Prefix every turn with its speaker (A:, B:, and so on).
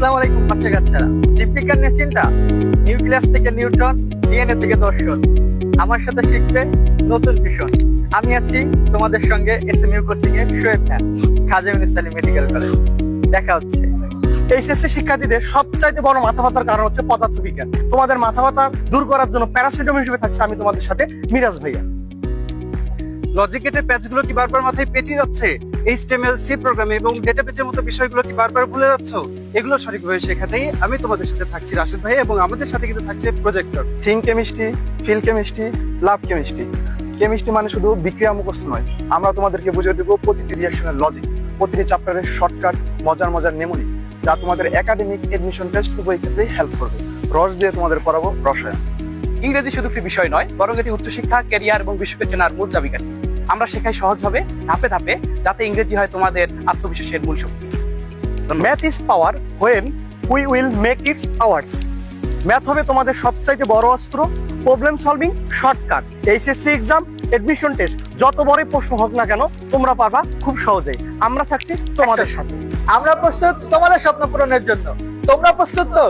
A: আসসালামু আলাইকুম বাচ্চা কাচ্চারা। জীববিজ্ঞান নিয়ে চিন্তা, নিউক্লিয়াস থেকে নিউট্রন, ডিএনএ থেকে দর্শন। আমার সাথে শিখবে নতুন ভীষণ। আমি আছি তোমাদের সঙ্গে এসএমইউ কোচিং এ শোয়েব খান, খাজা ইউনুস আলী মেডিকেল কলেজ। দেখা হচ্ছে।
B: এইচএসসি শিক্ষার্থীদের সবচাইতে বড় মাথা ব্যথার কারণ হচ্ছে পদার্থবিজ্ঞান। তোমাদের মাথা ব্যথা দূর করার জন্য প্যারাসিটামল হিসেবে থাকছে আমি তোমাদের সাথে মিরাজ ভাইয়া।
C: লজিকেটের প্যাচগুলো কি বারবার মাথায় পেঁচিয়ে যাচ্ছে? এইচটিএমএল, সি প্রোগ্রামিং এবং ডেটাবেজের মতো বিষয়গুলো কি বারবার ভুলে যাচ্ছ? এগুলো সঠিকভাবে শেখাতেই আমি তোমাদের সাথে থাকছি রাশিদ ভাই, এবং আমাদের সাথে কিন্তু থাকছে projector.
B: Think chemistry, feel chemistry, love chemistry. Chemistry মানে শুধু বিক্রিয়া মুখস্থ নয়, আমরা তোমাদেরকে বুঝিয়ে দেবো প্রতিটি রিয়াকশনের লজিক, প্রতিটি চ্যাপ্টারের শর্টকাট, মজার মজার নেমুনি, যা তোমাদের একাডেমিক এডমিশন টেস্ট উভয় ক্ষেত্রেই হেল্প করবে। রস দিয়ে তোমাদের পড়াবো রসায়ন।
D: ইংরেজি শুধু একটি বিষয় নয়, বরং এটি উচ্চশিক্ষা, ক্যারিয়ার এবং বিশ্বকে চেনার মূল চাবিকাঠি। আমরা শেখাই সহজভাবে, ধাপে ধাপে, যাতে ইংরেজি হয় তোমাদের আত্মবিশ্বাসের মূল শক্তি।
B: Math is power when we will make its ours. Math হবে তোমাদের সবচাইতে বড় অস্ত্র, problem solving shortcut. HSC exam, admission test, যত বড়ই প্রশ্ন হোক না কেন তোমরা পারবা খুব সহজেই। আমরা থাকছি তোমাদের সাথে।
A: আমরা প্রস্তুত তোমাদের স্বপ্ন পূরণের জন্য। তোমরা প্রস্তুত তো?